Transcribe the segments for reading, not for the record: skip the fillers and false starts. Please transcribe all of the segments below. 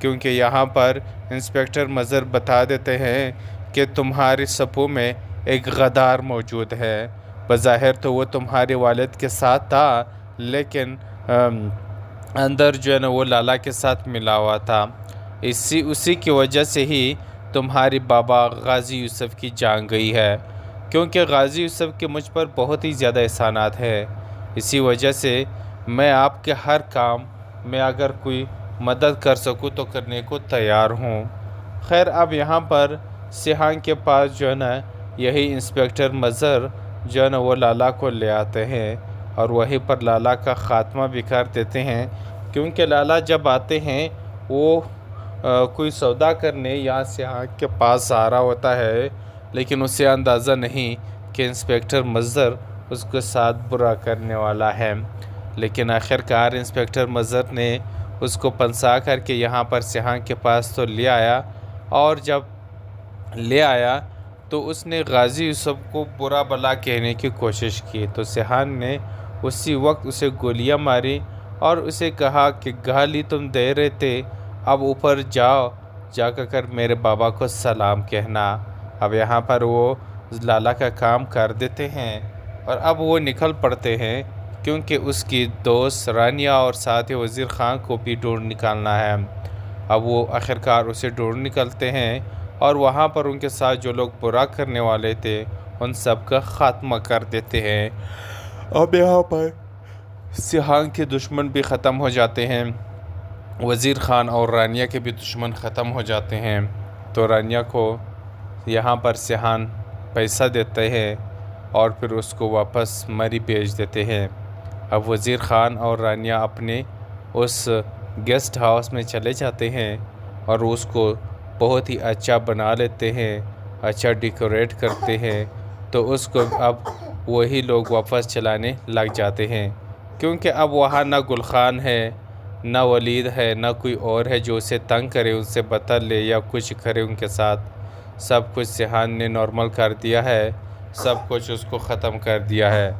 کیونکہ یہاں پر انسپیکٹر مظہر بتا دیتے ہیں کہ تمہاری صفوں میں ایک غدار موجود ہے۔ بظاہر تو وہ تمہارے والد کے ساتھ تھا، لیکن اندر جو ہے نا وہ لالا کے ساتھ ملا ہوا تھا۔ اسی کی وجہ سے ہی تمہاری بابا غازی یوسف کی جان گئی ہے، کیونکہ غازی یوسف کے مجھ پر بہت ہی زیادہ احسانات ہیں۔ اسی وجہ سے میں آپ کے ہر کام میں اگر کوئی مدد کر سکوں تو کرنے کو تیار ہوں۔ خیر اب یہاں پر سیحان کے پاس جو ہے نا یہی انسپیکٹر مظہر جو ہے نا وہ لالا کو لے آتے ہیں اور وہیں پر لالا کا خاتمہ بھی کر دیتے ہیں، کیونکہ لالا جب آتے ہیں وہ کوئی سودا کرنے یہاں سیحان کے پاس آ رہا ہوتا ہے، لیکن اسے اندازہ نہیں کہ انسپیکٹر مظہر اس کے ساتھ برا کرنے والا ہے۔ لیکن آخرکار انسپیکٹر مظہر نے اس کو پنسا کر کے یہاں پر سیحان کے پاس تو لے آیا، اور جب لے آیا تو اس نے غازی یوسف کو برا بلا کہنے کی کوشش کی، تو سیحان نے اسی وقت اسے گولیاں ماری اور اسے کہا کہ گالی تم دے رہے تھے، اب اوپر جاؤ، جا کر میرے بابا کو سلام کہنا۔ اب یہاں پر وہ لالا کا کام کر دیتے ہیں اور اب وہ نکل پڑتے ہیں، کیونکہ اس کی دوست رانیہ اور ساتھ ہی وزیر خان کو بھی ڈھونڈ نکالنا ہے۔ اب وہ آخرکار اسے ڈھونڈ نکلتے ہیں اور وہاں پر ان کے ساتھ جو لوگ برا کرنے والے تھے ان سب کا خاتمہ کر دیتے ہیں۔ اب یہاں پر سیحان کے دشمن بھی ختم ہو جاتے ہیں، وزیر خان اور رانیہ کے بھی دشمن ختم ہو جاتے ہیں۔ تو رانیہ کو یہاں پر سیحان پیسہ دیتے ہیں اور پھر اس کو واپس مری بھیج دیتے ہیں۔ اب وزیر خان اور رانیہ اپنے اس گیسٹ ہاؤس میں چلے جاتے ہیں اور اس کو بہت ہی اچھا بنا لیتے ہیں، اچھا ڈیکوریٹ کرتے ہیں، تو اس کو اب وہی لوگ واپس چلانے لگ جاتے ہیں، کیونکہ اب وہاں نہ گل خان ہے، نہ ولید ہے، نہ کوئی اور ہے جو اسے تنگ کرے، ان سے بدتر لے یا کچھ کرے ان کے ساتھ۔ سب کچھ سیحان نے نارمل کر دیا ہے، سب کچھ اس کو ختم کر دیا ہے۔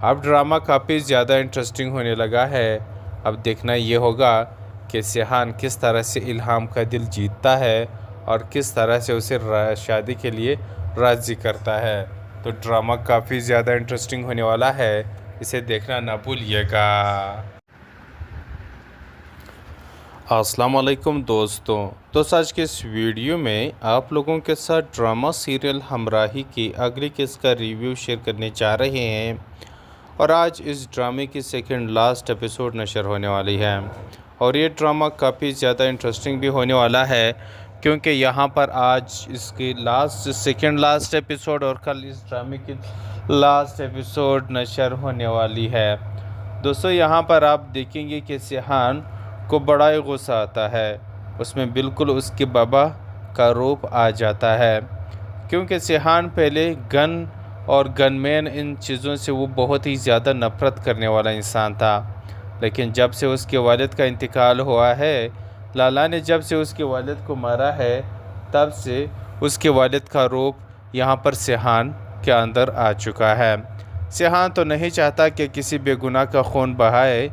اب ڈرامہ کافی زیادہ انٹرسٹنگ ہونے لگا ہے۔ اب دیکھنا یہ ہوگا کہ سیحان کس طرح سے الہام کا دل جیتتا ہے اور کس طرح سے اسے شادی کے لیے راضی کرتا ہے۔ تو ڈرامہ کافی زیادہ انٹرسٹنگ ہونے والا ہے، اسے دیکھنا نہ بھولیے گا۔ السلام علیکم دوستوں، تو آج کے اس ویڈیو میں آپ لوگوں کے ساتھ ڈرامہ سیریل ہمراہی کی اگلی قسط کا ریویو شیئر کرنے جا رہے ہیں، اور آج اس ڈرامے کی سیکنڈ لاسٹ ایپیسوڈ نشر ہونے والی ہے، اور یہ ڈرامہ کافی زیادہ انٹرسٹنگ بھی ہونے والا ہے، کیونکہ یہاں پر آج اس کی سیکنڈ لاسٹ ایپیسوڈ اور کل اس ڈرامے کی لاسٹ ایپیسوڈ نشر ہونے والی ہے۔ دوستو یہاں پر آپ دیکھیں گے کہ سیحان کو بڑا ہی غصہ آتا ہے، اس میں بالکل اس کے بابا کا روپ آ جاتا ہے، کیونکہ سیحان پہلے گن اور گن مین ان چیزوں سے وہ بہت ہی زیادہ نفرت کرنے والا انسان تھا، لیکن جب سے اس کے والد کا انتقال ہوا ہے، لالا نے جب سے اس کے والد کو مارا ہے، تب سے اس کے والد کا روپ یہاں پر سیحان کے اندر آ چکا ہے۔ سیحان تو نہیں چاہتا کہ کسی بے گناہ کا خون بہائے،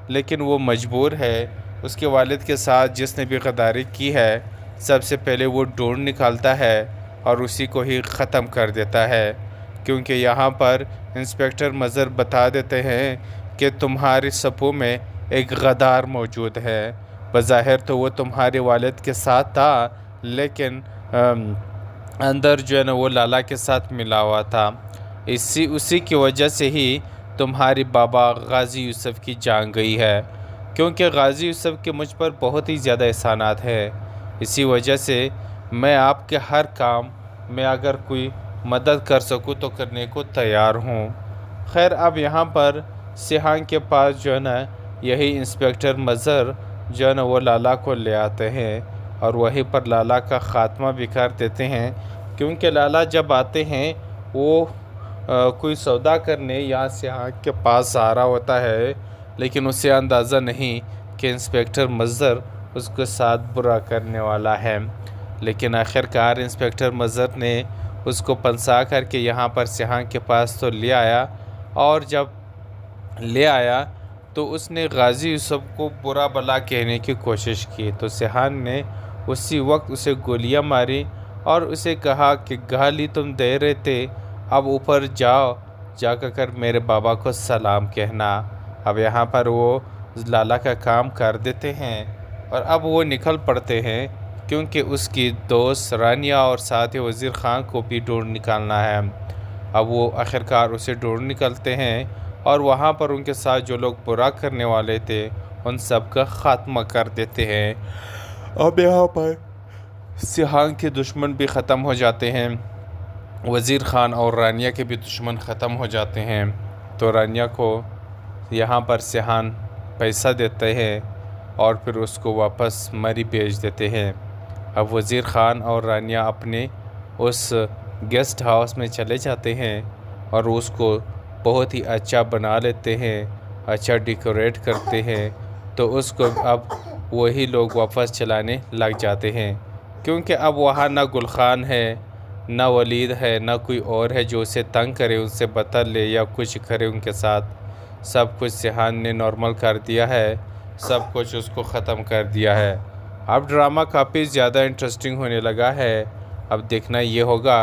لیکن وہ مجبور ہے۔ اس کے والد کے ساتھ جس نے بھی غداری کی ہے، سب سے پہلے وہ ڈھونڈ نکالتا ہے اور اسی کو ہی ختم کر دیتا ہے، کیونکہ یہاں پر انسپیکٹر مظہر بتا دیتے ہیں کہ تمہاری صفوں میں ایک غدار موجود ہے۔ بظاہر تو وہ تمہارے والد کے ساتھ تھا، لیکن اندر جو ہے نا وہ لالا کے ساتھ ملا ہوا تھا۔ اسی کی وجہ سے ہی تمہاری بابا غازی یوسف کی جان گئی ہے، کیونکہ غازی یوسف کے مجھ پر بہت ہی زیادہ احسانات ہیں۔ اسی وجہ سے میں آپ کے ہر کام میں اگر کوئی مدد کر سکوں تو کرنے کو تیار ہوں۔ خیر اب یہاں پر سیحان کے پاس جو ہے نا یہی انسپیکٹر مظہر جو ہے نا وہ لالا کو لے آتے ہیں اور وہیں پر لالا کا خاتمہ بھی کر دیتے ہیں، کیونکہ لالا جب آتے ہیں وہ کوئی سودا کرنے یہاں سیحان کے پاس آ رہا ہوتا ہے، لیکن اسے اندازہ نہیں کہ انسپیکٹر مظہر اس کے ساتھ برا کرنے والا ہے۔ لیکن آخرکار انسپیکٹر مظہر نے اس کو پنسا کر کے یہاں پر سیحان کے پاس تو لے آیا، اور جب لے آیا تو اس نے غازی یوسف کو برا بلا کہنے کی کوشش کی، تو سیحان نے اسی وقت اسے گولیاں ماری اور اسے کہا کہ گالی تم دے رہے تھے، اب اوپر جاؤ، جا کر میرے بابا کو سلام کہنا۔ اب یہاں پر وہ لالا کا کام کر دیتے ہیں اور اب وہ نکل پڑتے ہیں، کیونکہ اس کی دوست رانیہ اور ساتھ ہی وزیر خان کو بھی ڈھونڈ نکالنا ہے۔ اب وہ آخرکار اسے ڈھونڈ نکلتے ہیں اور وہاں پر ان کے ساتھ جو لوگ برا کرنے والے تھے ان سب کا خاتمہ کر دیتے ہیں۔ اب یہاں پر سیحان کے دشمن بھی ختم ہو جاتے ہیں، وزیر خان اور رانیہ کے بھی دشمن ختم ہو جاتے ہیں۔ تو رانیہ کو یہاں پر سیحان پیسہ دیتے ہیں اور پھر اس کو واپس مری بھیج دیتے ہیں۔ اب وزیر خان اور رانیہ اپنے اس گیسٹ ہاؤس میں چلے جاتے ہیں اور اس کو بہت ہی اچھا بنا لیتے ہیں، اچھا ڈیکوریٹ کرتے ہیں، تو اس کو اب وہی لوگ واپس چلانے لگ جاتے ہیں، کیونکہ اب وہاں نہ گل خان ہے، نہ ولید ہے، نہ کوئی اور ہے جو اسے تنگ کرے، ان سے بدل لے یا کچھ کرے ان کے ساتھ۔ سب کچھ سیحان نے نارمل کر دیا ہے، سب کچھ اس کو ختم کر دیا ہے۔ اب ڈرامہ کافی زیادہ انٹرسٹنگ ہونے لگا ہے۔ اب دیکھنا یہ ہوگا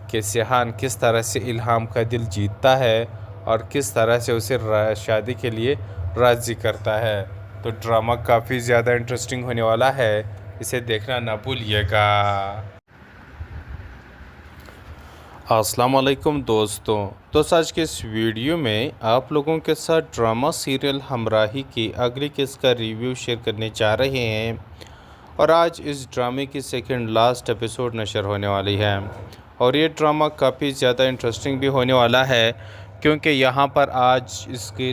کہ سیحان کس طرح سے الہام کا دل جیتتا ہے اور کس طرح سے اسے شادی کے لیے راضی کرتا ہے۔ تو ڈرامہ کافی زیادہ انٹرسٹنگ ہونے والا ہے، اسے دیکھنا نہ بھولیے گا۔ السلام علیکم دوستوں، تو آج کے اس ویڈیو میں آپ لوگوں کے ساتھ ڈرامہ سیریل ہمراہی کی اگلی قسط کا ریویو شیئر کرنے جا رہے ہیں، اور آج اس ڈرامے کی سیکنڈ لاسٹ ایپیسوڈ نشر ہونے والی ہے، اور یہ ڈرامہ کافی زیادہ انٹرسٹنگ بھی ہونے والا ہے، کیونکہ یہاں پر آج اس کی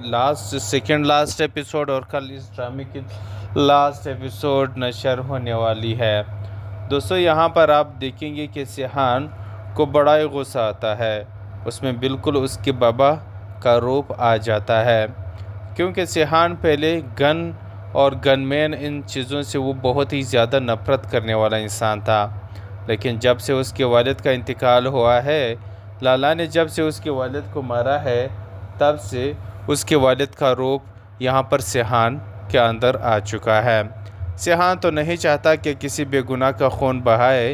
سیکنڈ لاسٹ ایپیسوڈ اور کل اس ڈرامے کی لاسٹ ایپیسوڈ نشر ہونے والی ہے۔ دوستو یہاں پر آپ دیکھیں گے کہ سیحان کو بڑا ہی غصہ آتا ہے، اس میں بالکل اس کے بابا کا روپ آ جاتا ہے، کیونکہ سیحان پہلے گن اور گن مین ان چیزوں سے وہ بہت ہی زیادہ نفرت کرنے والا انسان تھا، لیکن جب سے اس کے والد کا انتقال ہوا ہے، لالا نے جب سے اس کے والد کو مارا ہے، تب سے اس کے والد کا روپ یہاں پر سیحان کے اندر آ چکا ہے۔ سیحان تو نہیں چاہتا کہ کسی بے گناہ کا خون بہائے،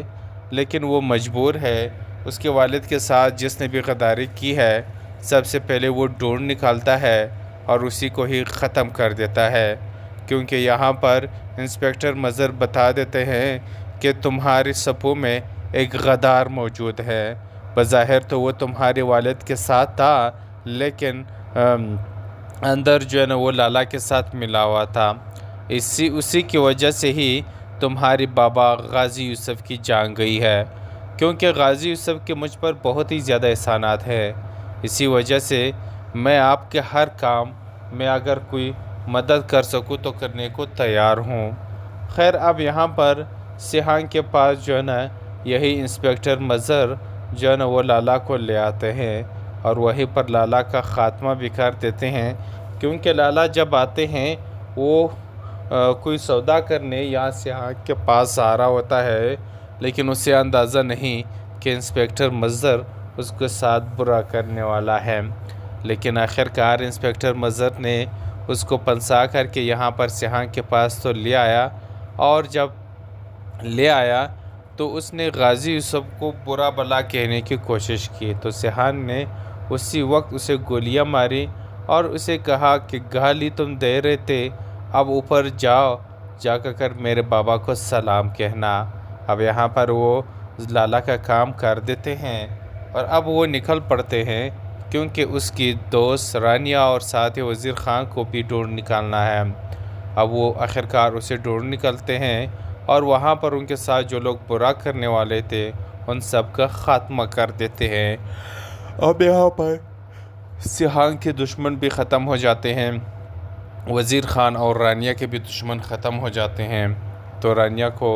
لیکن وہ مجبور ہے۔ اس کے والد کے ساتھ جس نے بھی غداری کی ہے، سب سے پہلے وہ ڈھونڈ نکالتا ہے اور اسی کو ہی ختم کر دیتا ہے، کیونکہ یہاں پر انسپیکٹر مظہر بتا دیتے ہیں کہ تمہاری صفوں میں ایک غدار موجود ہے۔ بظاہر تو وہ تمہارے والد کے ساتھ تھا، لیکن اندر جو ہے نا وہ لالا کے ساتھ ملا ہوا تھا، اسی کی وجہ سے ہی تمہاری بابا غازی یوسف کی جان گئی ہے، کیونکہ غازی یوسف کے مجھ پر بہت ہی زیادہ احسانات ہیں، اسی وجہ سے میں آپ کے ہر کام میں اگر کوئی مدد کر سکوں تو کرنے کو تیار ہوں۔ خیر اب یہاں پر سیحان کے پاس جو ہے نا یہی انسپیکٹر مظہر جو ہے نا وہ لالا کو لے آتے ہیں اور وہیں پر لالا کا خاتمہ بھی کر دیتے ہیں، کیونکہ لالا جب آتے ہیں وہ کوئی سودا کرنے یہاں سیحان کے پاس آ رہا ہوتا ہے، لیکن اسے اندازہ نہیں کہ انسپیکٹر مظہر اس کے ساتھ برا کرنے والا ہے، لیکن آخرکار انسپیکٹر مظہر نے اس کو پنسا کر کے یہاں پر سیحان کے پاس تو لے آیا، اور جب لے آیا تو اس نے غازی یوسف کو برا بلا کہنے کی کوشش کی، تو سیحان نے اسی وقت اسے گولیاں ماری اور اسے کہا کہ گالی تم دے رہے تھے، اب اوپر جاؤ، جا کر میرے بابا کو سلام کہنا۔ اب یہاں پر وہ لالا کا کام کر دیتے ہیں اور اب وہ نکل پڑتے ہیں، کیونکہ اس کی دوست رانیہ اور ساتھ ہی وزیر خان کو بھی ڈھونڈ نکالنا ہے۔ اب وہ آخرکار اسے ڈھونڈ نکلتے ہیں اور وہاں پر ان کے ساتھ جو لوگ برا کرنے والے تھے ان سب کا خاتمہ کر دیتے ہیں۔ اب یہاں پر سیحان کے دشمن بھی ختم ہو جاتے ہیں، وزیر خان اور رانیہ کے بھی دشمن ختم ہو جاتے ہیں۔ تو رانیہ کو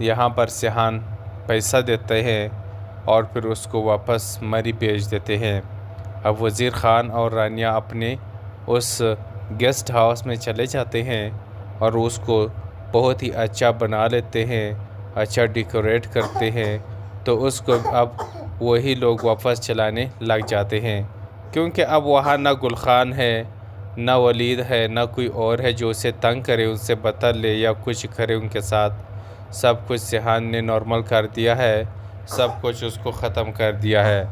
یہاں پر سیحان پیسہ دیتے ہیں اور پھر اس کو واپس مری بھیج دیتے ہیں۔ اب وزیر خان اور رانیہ اپنے اس گیسٹ ہاؤس میں چلے جاتے ہیں اور اس کو بہت ہی اچھا بنا لیتے ہیں، اچھا ڈیکوریٹ کرتے ہیں، تو اس کو اب وہی لوگ واپس چلانے لگ جاتے ہیں، کیونکہ اب وہاں نہ گل خان ہے، نہ ولید ہے نہ کوئی اور ہے جو اسے تنگ کرے، ان سے بدتر لے یا کچھ کرے ان کے ساتھ۔ سب کچھ سیحان نے نارمل کر دیا ہے، سب کچھ اس کو ختم کر دیا ہے۔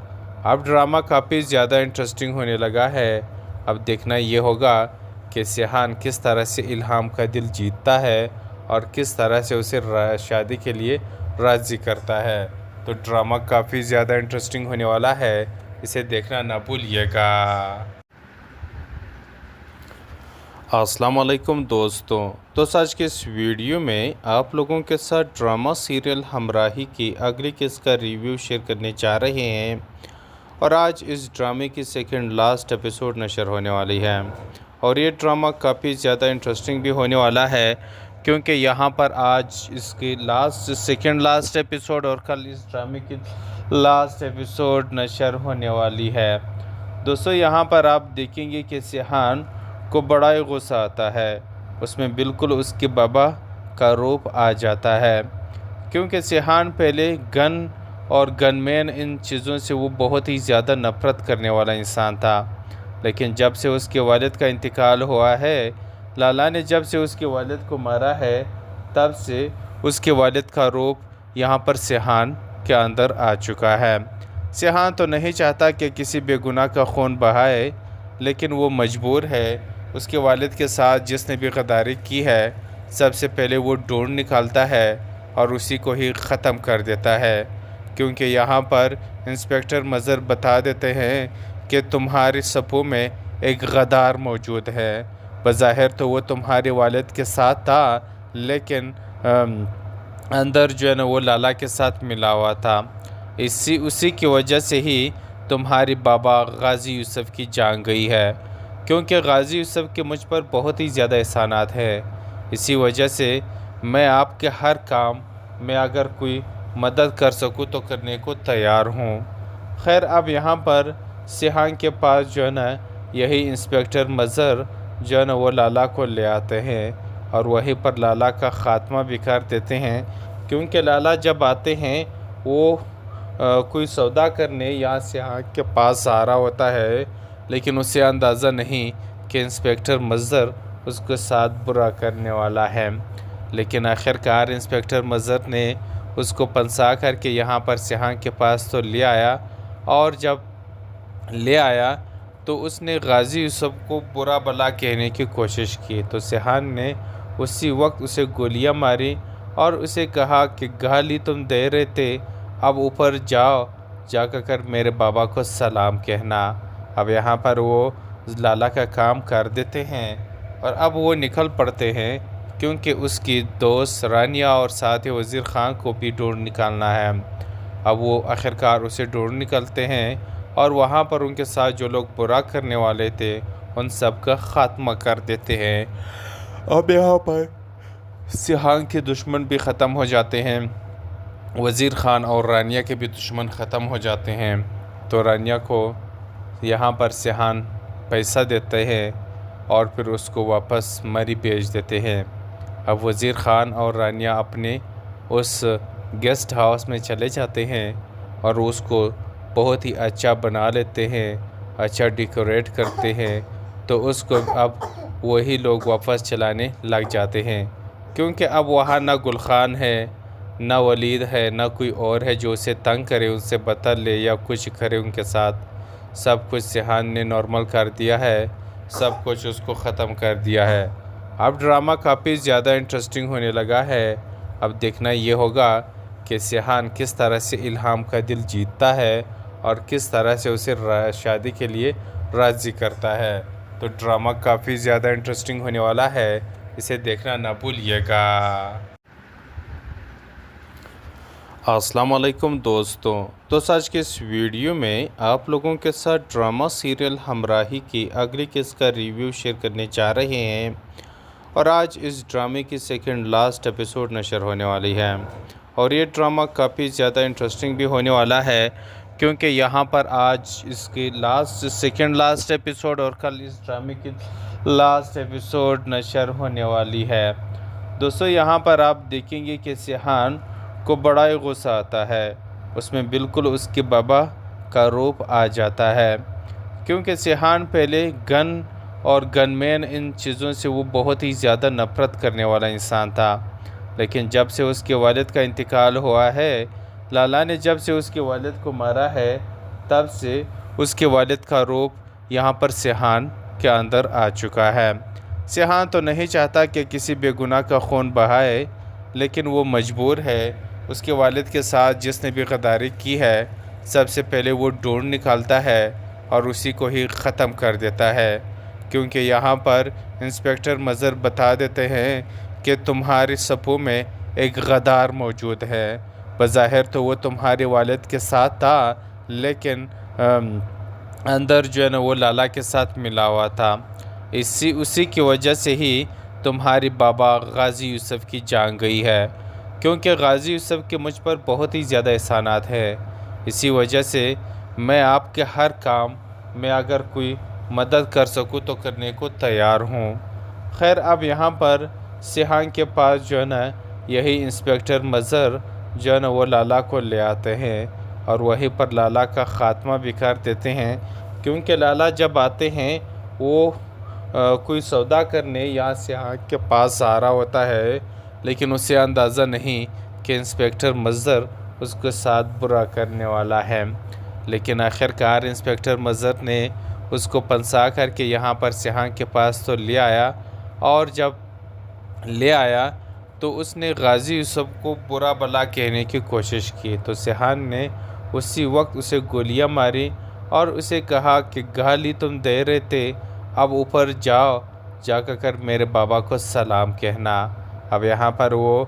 اب ڈرامہ کافی زیادہ انٹرسٹنگ ہونے لگا ہے۔ اب دیکھنا یہ ہوگا کہ سیحان کس طرح سے الہام کا دل جیتتا ہے اور کس طرح سے اسے شادی کے لیے راضی کرتا ہے۔ تو ڈرامہ کافی زیادہ انٹرسٹنگ ہونے والا ہے، اسے دیکھنا نہ بھولیے گا۔ السلام علیکم دوستوں، تو آج کے اس ویڈیو میں آپ لوگوں کے ساتھ ڈرامہ سیریل ہمراہی کی اگلی قسط کا ریویو شیئر کرنے جا رہے ہیں، اور آج اس ڈرامے کی سیکنڈ لاسٹ ایپیسوڈ نشر ہونے والی ہے، اور یہ ڈرامہ کافی زیادہ انٹرسٹنگ بھی ہونے والا ہے، کیونکہ یہاں پر آج اس کی سیکنڈ لاسٹ ایپیسوڈ اور کل اس ڈرامے کی لاسٹ ایپیسوڈ نشر ہونے والی ہے۔ دوستو یہاں پر آپ دیکھیں گے کہ سیحان کو بڑا ہی غصہ آتا ہے، اس میں بالکل اس کے بابا کا روپ آ جاتا ہے، کیونکہ سیحان پہلے گن اور گن مین ان چیزوں سے وہ بہت ہی زیادہ نفرت کرنے والا انسان تھا، لیکن جب سے اس کے والد کا انتقال ہوا ہے، لالا نے جب سے اس کے والد کو مارا ہے، تب سے اس کے والد کا روپ یہاں پر سیحان کے اندر آ چکا ہے۔ سیحان تو نہیں چاہتا کہ کسی بے گناہ کا خون بہائے، لیکن وہ مجبور ہے۔ اس کے والد کے ساتھ جس نے بھی غداری کی ہے، سب سے پہلے وہ ڈھونڈ نکالتا ہے اور اسی کو ہی ختم کر دیتا ہے، کیونکہ یہاں پر انسپیکٹر مظہر بتا دیتے ہیں کہ تمہاری صفوں میں ایک غدار موجود ہے۔ بظاہر تو وہ تمہارے والد کے ساتھ تھا، لیکن اندر جو ہے نا وہ لالا کے ساتھ ملا ہوا تھا۔ اسی کی وجہ سے ہی تمہاری بابا غازی یوسف کی جان گئی ہے، کیونکہ غازی یوسف کے مجھ پر بہت ہی زیادہ احسانات ہیں۔ اسی وجہ سے میں آپ کے ہر کام میں اگر کوئی مدد کر سکوں تو کرنے کو تیار ہوں۔ خیر اب یہاں پر سیحان کے پاس جو ہے نا یہی انسپیکٹر مظہر جو ہے نا وہ لالا کو لے آتے ہیں، اور وہیں پر لالا کا خاتمہ بھی کر دیتے ہیں، کیونکہ لالا جب آتے ہیں وہ کوئی سودا کرنے یا سیحان کے پاس آ رہا ہوتا ہے، لیکن اسے اندازہ نہیں کہ انسپیکٹر مظہر اس کے ساتھ برا کرنے والا ہے۔ لیکن آخرکار انسپیکٹر مظہر نے اس کو پنسا کر کے یہاں پر سیحان کے پاس تو لے آیا، اور جب لے آیا تو اس نے غازی یوسف کو برا بلا کہنے کی کوشش کی، تو سیحان نے اسی وقت اسے گولیاں ماری اور اسے کہا کہ گالی تم دے رہے تھے، اب اوپر جاؤ، جا کر میرے بابا کو سلام کہنا۔ اب یہاں پر وہ لالا کا کام کر دیتے ہیں، اور اب وہ نکل پڑتے ہیں، کیونکہ اس کی دوست رانیہ اور ساتھ ہی وزیر خان کو بھی ڈھونڈ نکالنا ہے۔ اب وہ آخرکار اسے ڈھونڈ نکلتے ہیں، اور وہاں پر ان کے ساتھ جو لوگ برا کرنے والے تھے ان سب کا خاتمہ کر دیتے ہیں۔ اب یہاں پر سیحان کے دشمن بھی ختم ہو جاتے ہیں، وزیر خان اور رانیہ کے بھی دشمن ختم ہو جاتے ہیں۔ تو رانیہ کو یہاں پر سیحان پیسہ دیتے ہیں اور پھر اس کو واپس مری بھیج دیتے ہیں۔ اب وزیر خان اور رانیہ اپنے اس گیسٹ ہاؤس میں چلے جاتے ہیں اور اس کو بہت ہی اچھا بنا لیتے ہیں، اچھا ڈیکوریٹ کرتے ہیں، تو اس کو اب وہی لوگ واپس چلانے لگ جاتے ہیں، کیونکہ اب وہاں نہ گلخان ہے، نہ ولید ہے، نہ کوئی اور ہے جو اسے تنگ کرے، ان سے بدتر لے یا کچھ کرے ان کے ساتھ۔ سب کچھ سیحان نے نارمل کر دیا ہے، سب کچھ اس کو ختم کر دیا ہے۔ اب ڈرامہ کافی زیادہ انٹرسٹنگ ہونے لگا ہے۔ اب دیکھنا یہ ہوگا کہ سیحان کس طرح سے الہام کا دل جیتتا ہے اور کس طرح سے اسے شادی کے لیے راضی کرتا ہے۔ تو ڈرامہ کافی زیادہ انٹرسٹنگ ہونے والا ہے، اسے دیکھنا نہ بھولیے گا۔ السلام علیکم دوستوں، تو آج کے اس ویڈیو میں آپ لوگوں کے ساتھ ڈرامہ سیریل ہمراہی کی اگلی قسط کا ریویو شیئر کرنے جا رہے ہیں، اور آج اس ڈرامے کی سیکنڈ لاسٹ ایپیسوڈ نشر ہونے والی ہے، اور یہ ڈرامہ کافی زیادہ انٹرسٹنگ بھی ہونے والا ہے، کیونکہ یہاں پر آج اس کی سیکنڈ لاسٹ ایپیسوڈ اور کل اس ڈرامے کی لاسٹ ایپیسوڈ نشر ہونے والی ہے۔ دوستو یہاں پر آپ دیکھیں گے کہ سیحان کو بڑا ہی غصہ آتا ہے، اس میں بالکل اس کے بابا کا روپ آ جاتا ہے، کیونکہ سیحان پہلے گن اور گن مین ان چیزوں سے وہ بہت ہی زیادہ نفرت کرنے والا انسان تھا۔ لیکن جب سے اس کے والد کا انتقال ہوا ہے، لالا نے جب سے اس کے والد کو مارا ہے، تب سے اس کے والد کا روپ یہاں پر سیحان کے اندر آ چکا ہے۔ سیحان تو نہیں چاہتا کہ کسی بے گناہ کا خون بہائے، لیکن وہ مجبور ہے۔ اس کے والد کے ساتھ جس نے بھی غداری کی ہے، سب سے پہلے وہ ڈھونڈ نکالتا ہے اور اسی کو ہی ختم کر دیتا ہے، کیونکہ یہاں پر انسپیکٹر مظہر بتا دیتے ہیں کہ تمہارے صفوں میں ایک غدار موجود ہے۔ بظاہر تو وہ تمہارے والد کے ساتھ تھا، لیکن اندر جو ہے نا وہ لالا کے ساتھ ملا ہوا تھا۔ اسی کی وجہ سے ہی تمہاری بابا غازی یوسف کی جان گئی ہے، کیونکہ غازی یوسف کے مجھ پر بہت ہی زیادہ احسانات ہیں۔ اسی وجہ سے میں آپ کے ہر کام میں اگر کوئی مدد کر سکوں تو کرنے کو تیار ہوں۔ خیر، اب یہاں پر سیحان کے پاس جو ہے نا یہی انسپیکٹر مظہر جو ہے نا وہ لالا کو لے آتے ہیں اور وہیں پر لالا کا خاتمہ بھی کر دیتے ہیں، کیونکہ لالا جب آتے ہیں وہ کوئی سودا کرنے یہاں سیحان کے پاس آ رہا ہوتا ہے، لیکن اسے اندازہ نہیں کہ انسپیکٹر مظہر اس کے ساتھ برا کرنے والا ہے۔ لیکن آخرکار انسپیکٹر مظہر نے اس کو پنسا کر کے یہاں پر سیحان کے پاس تو لے آیا، اور جب لے آیا تو اس نے غازی یوسف کو برا بھلا کہنے کی کوشش کی، تو سیحان نے اسی وقت اسے گولیاں ماری اور اسے کہا کہ گالی تم دے رہے تھے، اب اوپر جاؤ، جا کر میرے بابا کو سلام کہنا۔ اب یہاں پر وہ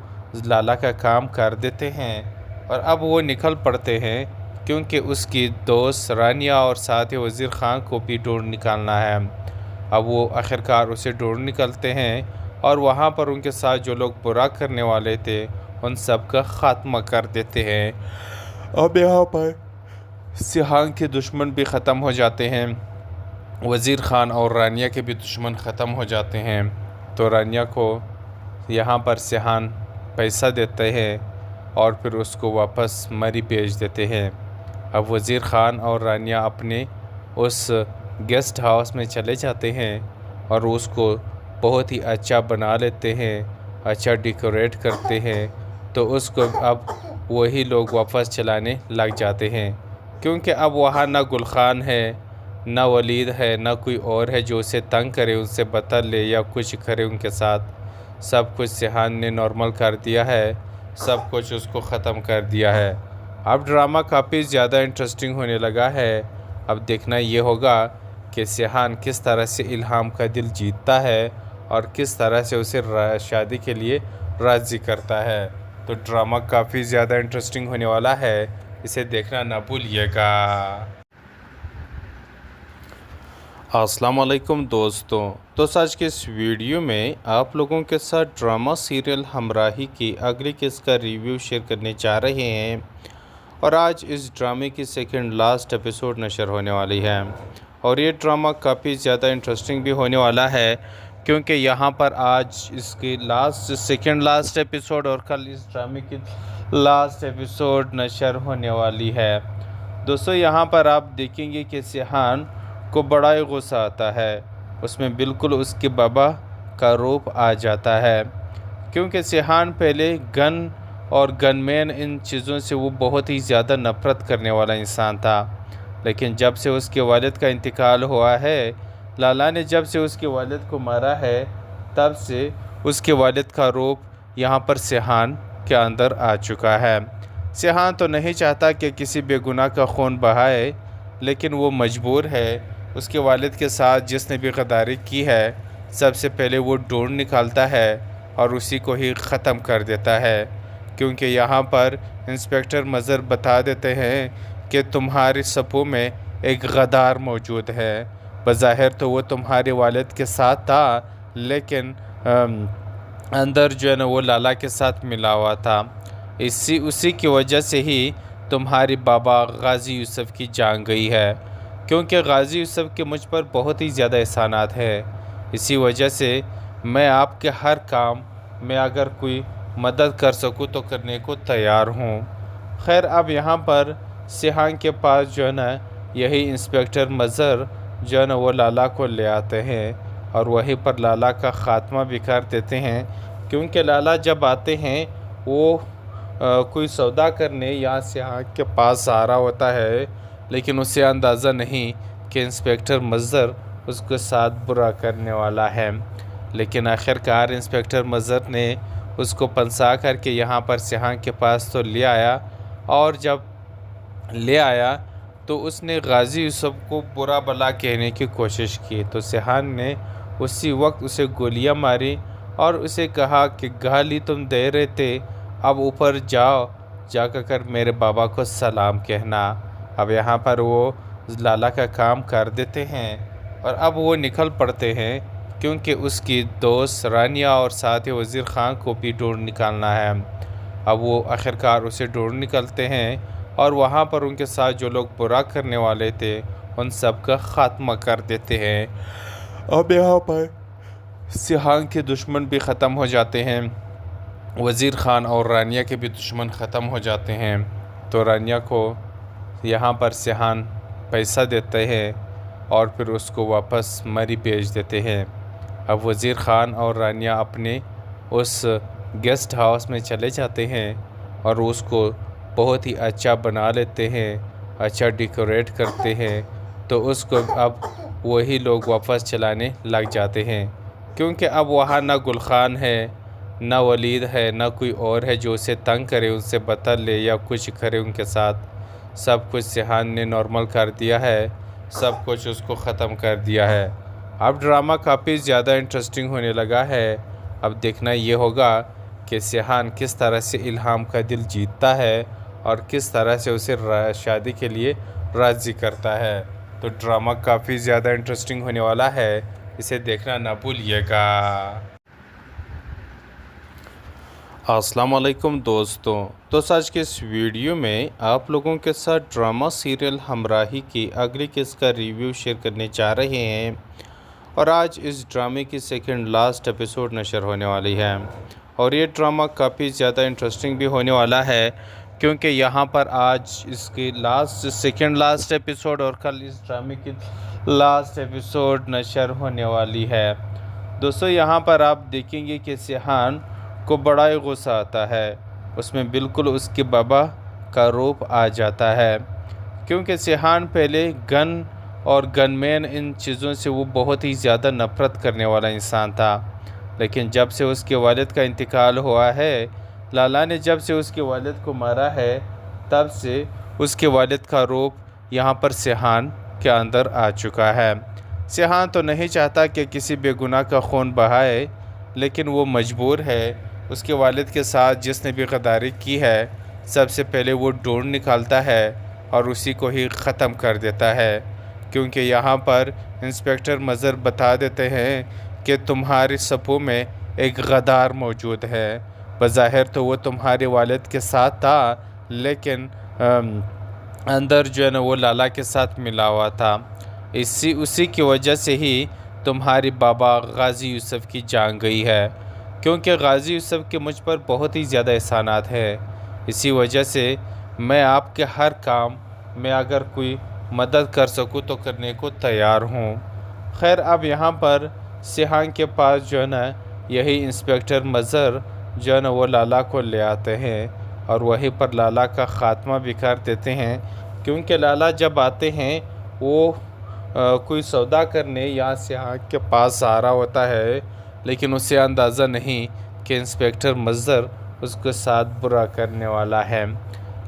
لالا کا کام کر دیتے ہیں اور اب وہ نکل پڑتے ہیں، کیونکہ اس کی دوست رانیہ اور ساتھ ہی وزیر خان کو بھی ڈھونڈ نکالنا ہے۔ اب وہ آخرکار اسے ڈھونڈ نکلتے ہیں اور وہاں پر ان کے ساتھ جو لوگ برا کرنے والے تھے ان سب کا خاتمہ کر دیتے ہیں۔ اب یہاں پر سیحان کے دشمن بھی ختم ہو جاتے ہیں، وزیر خان اور رانیہ کے بھی دشمن ختم ہو جاتے ہیں۔ تو رانیہ کو یہاں پر سیحان پیسہ دیتے ہیں اور پھر اس کو واپس مری بھیج دیتے ہیں۔ اب وزیر خان اور رانیہ اپنے اس گیسٹ ہاؤس میں چلے جاتے ہیں اور اس کو بہت ہی اچھا بنا لیتے ہیں، اچھا ڈیکوریٹ کرتے ہیں، تو اس کو اب وہی لوگ واپس چلانے لگ جاتے ہیں، کیونکہ اب وہاں نہ گل خان ہے، نہ ولید ہے، نہ کوئی اور ہے جو اسے تنگ کرے، ان سے بدلہ لے یا کچھ کرے ان کے ساتھ۔ سب کچھ سیحان نے نارمل کر دیا ہے، سب کچھ اس کو ختم کر دیا ہے۔ اب ڈرامہ کافی زیادہ انٹرسٹنگ ہونے لگا ہے۔ اب دیکھنا یہ ہوگا کہ سیحان کس طرح سے الہام کا دل جیتتا ہے اور کس طرح سے اسے شادی کے لیے راضی کرتا ہے۔ تو ڈرامہ کافی زیادہ انٹرسٹنگ ہونے والا ہے، اسے دیکھنا نہ بھولیے گا۔ السلام علیکم دوستوں، تو آج کے اس ویڈیو میں آپ لوگوں کے ساتھ ڈرامہ سیریل ہمراہی کی اگلی قسط کا ریویو شیئر کرنے جا رہے ہیں، اور آج اس ڈرامے کی سیکنڈ لاسٹ ایپیسوڈ نشر ہونے والی ہے، اور یہ ڈرامہ کافی زیادہ انٹرسٹنگ بھی ہونے والا ہے، کیونکہ یہاں پر آج اس کی سیکنڈ لاسٹ ایپیسوڈ اور کل اس ڈرامے کی لاسٹ ایپیسوڈ نشر ہونے والی ہے۔ دوستو، یہاں پر آپ دیکھیں گے کہ سیحان کو بڑا ہی غصہ آتا ہے، اس میں بالکل اس کے بابا کا روپ آ جاتا ہے، کیونکہ سیحان پہلے گن اور گن مین ان چیزوں سے وہ بہت ہی زیادہ نفرت کرنے والا انسان تھا۔ لیکن جب سے اس کے والد کا انتقال ہوا ہے، لالا نے جب سے اس کے والد کو مارا ہے، تب سے اس کے والد کا روپ یہاں پر سیحان کے اندر آ چکا ہے۔ سیحان تو نہیں چاہتا کہ کسی بے گناہ کا خون بہائے، لیکن وہ مجبور ہے۔ اس کے والد کے ساتھ جس نے بھی غداری کی ہے، سب سے پہلے وہ ڈھونڈ نکالتا ہے اور اسی کو ہی ختم کر دیتا ہے، کیونکہ یہاں پر انسپیکٹر مظہر بتا دیتے ہیں کہ تمہارے صفوں میں ایک غدار موجود ہے۔ بظاہر تو وہ تمہارے والد کے ساتھ تھا، لیکن اندر جو ہے نا وہ لالا کے ساتھ ملا ہوا تھا۔ اسی کی وجہ سے ہی تمہاری بابا غازی یوسف کی جان گئی ہے، کیونکہ غازی یوسف کے مجھ پر بہت ہی زیادہ احسانات ہیں۔ اسی وجہ سے میں آپ کے ہر کام میں اگر کوئی مدد کر سکوں تو کرنے کو تیار ہوں۔ خیر، اب یہاں پر سیحان کے پاس جو ہے نا یہی انسپیکٹر مظہر جو ہے نا وہ لالا کو لے آتے ہیں اور وہیں پر لالا کا خاتمہ بھی کر دیتے ہیں، کیونکہ لالا جب آتے ہیں وہ کوئی سودا کرنے یہاں سیاح کے پاس آ رہا ہوتا ہے، لیکن اسے اندازہ نہیں کہ انسپیکٹر مظہر اس کے ساتھ برا کرنے والا ہے۔ لیکن آخرکار انسپیکٹر مظہر نے اس کو پنسا کر کے یہاں پر سیاح کے پاس تو لے آیا، اور جب لے آیا تو اس نے غازی یوسف کو برا بلا کہنے کی کوشش کی، تو سیاح نے اسی وقت اسے گولیاں ماری اور اسے کہا کہ گالی تم دے رہے تھے، اب اوپر جاؤ، جا کر میرے بابا کو سلام کہنا۔ اب یہاں پر وہ لالا کا کام کر دیتے ہیں اور اب وہ نکل پڑتے ہیں، کیونکہ اس کی دوست رانیہ اور ساتھ ہی وزیر خان کو بھی ڈھونڈ نکالنا ہے۔ اب وہ آخرکار اسے ڈھونڈ نکلتے ہیں اور وہاں پر ان کے ساتھ جو لوگ برا کرنے والے تھے ان سب کا خاتمہ کر دیتے ہیں۔ اب یہاں پر سیاح کے دشمن بھی ختم ہو جاتے ہیں، وزیر خان اور رانیہ کے بھی دشمن ختم ہو جاتے ہیں۔ تو رانیہ کو یہاں پر سیاح پیسہ دیتے ہیں اور پھر اس کو واپس مری بھیج دیتے ہیں۔ اب وزیر خان اور رانیہ اپنے اس گیسٹ ہاؤس میں چلے جاتے ہیں اور اس کو بہت ہی اچھا بنا لیتے ہیں، اچھا ڈیکوریٹ کرتے ہیں، تو اس کو اب وہی لوگ واپس چلانے لگ جاتے ہیں، کیونکہ اب وہاں نہ گل خان ہے، نہ ولید ہے، نہ کوئی اور ہے جو اسے تنگ کرے، ان سے بدل لے یا کچھ کرے ان کے ساتھ۔ سب کچھ سیاح نے نارمل کر دیا ہے، سب کچھ اس کو ختم کر دیا ہے۔ اب ڈرامہ کافی زیادہ انٹرسٹنگ ہونے لگا ہے۔ اب دیکھنا یہ ہوگا کہ سیاح کس طرح سے الہام کا دل جیتتا ہے اور کس طرح سے اسے شادی کے لیے راضی کرتا ہے۔ تو ڈرامہ کافی زیادہ انٹرسٹنگ ہونے والا ہے، اسے دیکھنا نہ بھولیے گا۔ السلام علیکم دوستوں، آج کے اس ویڈیو میں آپ لوگوں کے ساتھ ڈرامہ سیریل ہمراہی کی اگلی قسط کا ریویو شیئر کرنے جا رہے ہیں، اور آج اس ڈرامے کی سیکنڈ لاسٹ ایپیسوڈ نشر ہونے والی ہے، اور یہ ڈرامہ کافی زیادہ انٹرسٹنگ بھی ہونے والا ہے، کیونکہ یہاں پر آج اس کی سیکنڈ لاسٹ ایپیسوڈ اور کل اس ڈرامے کی لاسٹ ایپیسوڈ نشر ہونے والی ہے۔ دوستو یہاں پر آپ دیکھیں گے کہ سیاحان کو بڑا ہی غصہ آتا ہے، اس میں بالکل اس کے بابا کا روپ آ جاتا ہے، کیونکہ سیاحان پہلے گن اور گن مین ان چیزوں سے وہ بہت ہی زیادہ نفرت کرنے والا انسان تھا، لیکن جب سے اس کے والد کا انتقال ہوا ہے، لالا نے جب سے اس کے والد کو مارا ہے، تب سے اس کے والد کا روپ یہاں پر سیاحان کے اندر آ چکا ہے۔ سیاحان تو نہیں چاہتا کہ کسی بے گناہ کا خون بہائے، لیکن وہ مجبور ہے۔ اس کے والد کے ساتھ جس نے بھی غداری کی ہے، سب سے پہلے وہ ڈھونڈ نکالتا ہے اور اسی کو ہی ختم کر دیتا ہے، کیونکہ یہاں پر انسپیکٹر مظہر بتا دیتے ہیں کہ تمہاری صفوں میں ایک غدار موجود ہے۔ بظاہر تو وہ تمہارے والد کے ساتھ تھا، لیکن اندر جو ہے نا وہ لالا کے ساتھ ملا ہوا تھا، اسی کی وجہ سے ہی تمہاری بابا غازی یوسف کی جان گئی ہے، کیونکہ غازی یوسف کے مجھ پر بہت ہی زیادہ احسانات ہیں، اسی وجہ سے میں آپ کے ہر کام میں اگر کوئی مدد کر سکوں تو کرنے کو تیار ہوں۔ خیر اب یہاں پر سیاح کے پاس جو ہے نا یہی انسپیکٹر مظہر جو ہے نا وہ لالا کو لے آتے ہیں اور وہیں پر لالا کا خاتمہ بھی کر دیتے ہیں، کیونکہ لالا جب آتے ہیں وہ کوئی سودا کرنے یہاں سیاح کے پاس آ رہا ہوتا ہے، لیکن اسے اندازہ نہیں کہ انسپیکٹر مظہر اس کے ساتھ برا کرنے والا ہے۔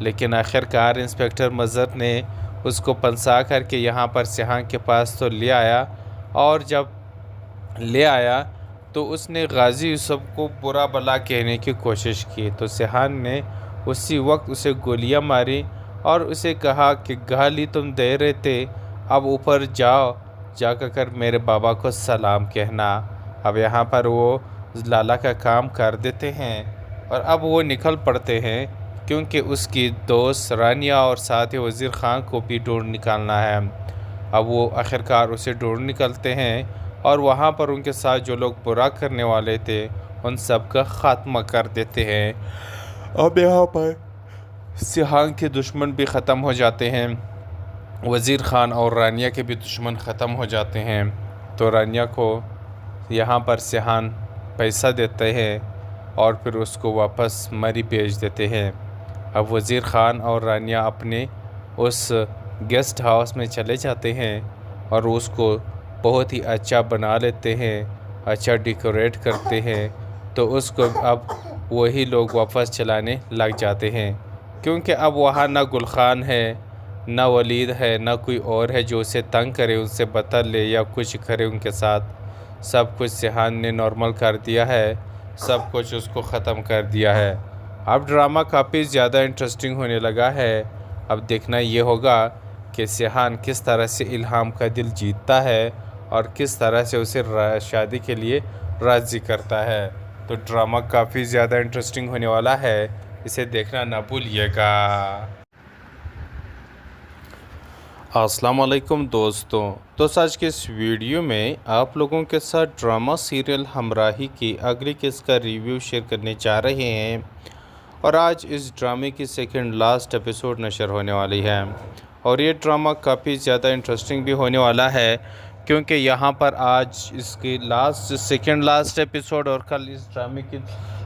لیکن آخرکار انسپیکٹر مظہر نے اس کو پنسا کر کے یہاں پر سیاح کے پاس تو لے آیا، اور جب لے آیا تو اس نے غازی یوسف کو برا بلا کہنے کی کوشش کی، تو سیاح نے اسی وقت اسے گولیاں ماری اور اسے کہا کہ گالی تم دے رہے تھے، اب اوپر جاؤ، جا کر میرے بابا کو سلام کہنا۔ اب یہاں پر وہ لالا کا کام کر دیتے ہیں اور اب وہ نکل پڑتے ہیں، کیونکہ اس کی دوست رانیہ اور ساتھ ہی وزیر خان کو بھی ڈھونڈ نکالنا ہے۔ اب وہ آخرکار اسے ڈھونڈ نکلتے ہیں اور وہاں پر ان کے ساتھ جو لوگ برا کرنے والے تھے ان سب کا خاتمہ کر دیتے ہیں۔ اب یہاں پر سیاح کے دشمن بھی ختم ہو جاتے ہیں، وزیر خان اور رانیہ کے بھی دشمن ختم ہو جاتے ہیں، تو رانیہ کو یہاں پر سیحان پیسہ دیتے ہیں اور پھر اس کو واپس مری بھیج دیتے ہیں۔ اب وزیر خان اور رانیہ اپنے اس گیسٹ ہاؤس میں چلے جاتے ہیں اور اس کو بہت ہی اچھا بنا لیتے ہیں، اچھا ڈیکوریٹ کرتے ہیں، تو اس کو اب وہی لوگ واپس چلانے لگ جاتے ہیں، کیونکہ اب وہاں نہ گل خان ہے، نہ ولید ہے، نہ کوئی اور ہے جو اسے تنگ کرے، ان سے بدل لے یا کچھ کرے ان کے ساتھ۔ سب کچھ سیحان نے نارمل کر دیا ہے، سب کچھ اس کو ختم کر دیا ہے۔ اب ڈرامہ کافی زیادہ انٹرسٹنگ ہونے لگا ہے۔ اب دیکھنا یہ ہوگا کہ سیحان کس طرح سے الہام کا دل جیتتا ہے اور کس طرح سے اسے شادی کے لیے راضی کرتا ہے۔ تو ڈرامہ کافی زیادہ انٹرسٹنگ ہونے والا ہے، اسے دیکھنا نہ بھولیے گا۔ السلام علیکم دوستوں، تو آج کے اس ویڈیو میں آپ لوگوں کے ساتھ ڈرامہ سیریل ہمراہی کی اگلی قسط کا ریویو شیئر کرنے جا رہے ہیں، اور آج اس ڈرامے کی سیکنڈ لاسٹ ایپیسوڈ نشر ہونے والی ہے، اور یہ ڈرامہ کافی زیادہ انٹرسٹنگ بھی ہونے والا ہے، کیونکہ یہاں پر آج اس کی سیکنڈ لاسٹ ایپیسوڈ اور کل اس ڈرامے کی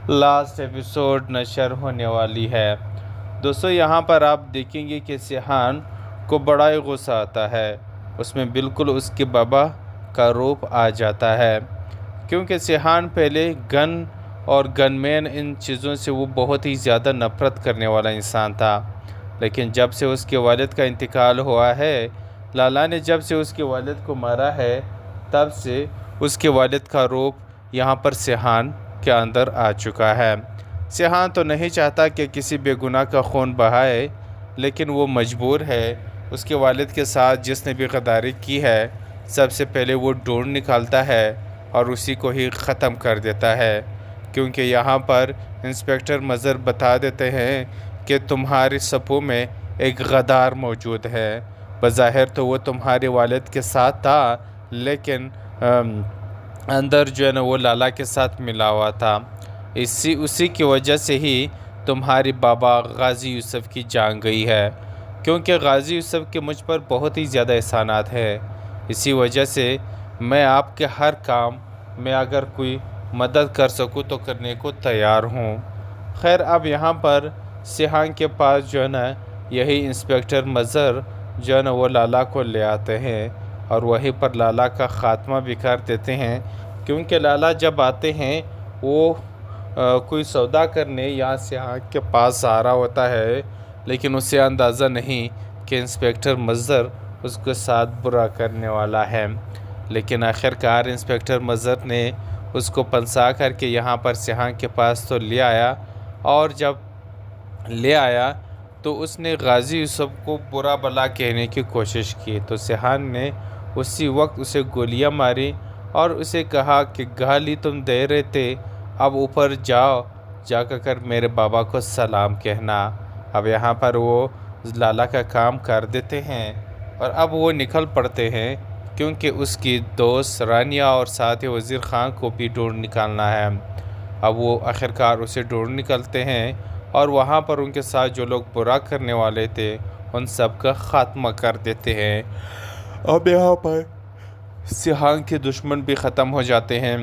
لاسٹ ایپیسوڈ نشر ہونے والی ہے۔ دوستو یہاں پر آپ دیکھیں گے کہ سیحان کو بڑا ہی غصہ آتا ہے، اس میں بالکل اس کے بابا کا روپ آ جاتا ہے، کیونکہ سیحان پہلے گن اور گن مین ان چیزوں سے وہ بہت ہی زیادہ نفرت کرنے والا انسان تھا، لیکن جب سے اس کے والد کا انتقال ہوا ہے، لالا نے جب سے اس کے والد کو مارا ہے، تب سے اس کے والد کا روپ یہاں پر سیحان کے اندر آ چکا ہے۔ سیحان تو نہیں چاہتا کہ کسی بے گناہ کا خون بہائے، لیکن وہ مجبور ہے۔ اس کے والد کے ساتھ جس نے بھی غداری کی ہے، سب سے پہلے وہ ڈھونڈ نکالتا ہے اور اسی کو ہی ختم کر دیتا ہے، کیونکہ یہاں پر انسپیکٹر مظہر بتا دیتے ہیں کہ تمہاری صفوں میں ایک غدار موجود ہے۔ بظاہر تو وہ تمہارے والد کے ساتھ تھا، لیکن اندر جو ہے نا وہ لالا کے ساتھ ملا ہوا تھا۔ اسی کی وجہ سے ہی تمہاری بابا غازی یوسف کی جان گئی ہے، کیونکہ غازی یوسف کے مجھ پر بہت ہی زیادہ احسانات ہیں۔ اسی وجہ سے میں آپ کے ہر کام میں اگر کوئی مدد کر سکوں تو کرنے کو تیار ہوں۔ خیر اب یہاں پر سیحان کے پاس جو ہے نا یہی انسپیکٹر مظہر جو ہے نا وہ لالا کو لے آتے ہیں، اور وہیں پر لالا کا خاتمہ بھی کر دیتے ہیں، کیونکہ لالا جب آتے ہیں وہ کوئی سودا کرنے یا سیحان کے پاس آ رہا ہوتا ہے، لیکن اسے اندازہ نہیں کہ انسپیکٹر مظہر اس کے ساتھ برا کرنے والا ہے۔ لیکن آخرکار انسپیکٹر مظہر نے اس کو پنسا کر کے یہاں پر سیحان کے پاس تو لے آیا، اور جب لے آیا تو اس نے غازی یوسف کو برا بھلا کہنے کی کوشش کی، تو سیحان نے اسی وقت اسے گولیاں ماری اور اسے کہا کہ گالی تم دے رہے تھے، اب اوپر جاؤ، جا کر میرے بابا کو سلام کہنا۔ اب یہاں پر وہ لالا کا کام کر دیتے ہیں، اور اب وہ نکل پڑتے ہیں، کیونکہ اس کی دوست رانیہ اور ساتھ ہی وزیر خان کو بھی ڈھونڈ نکالنا ہے۔ اب وہ آخرکار اسے ڈھونڈ نکلتے ہیں، اور وہاں پر ان کے ساتھ جو لوگ برا کرنے والے تھے ان سب کا خاتمہ کر دیتے ہیں۔ اب یہاں پر سیحان کے دشمن بھی ختم ہو جاتے ہیں،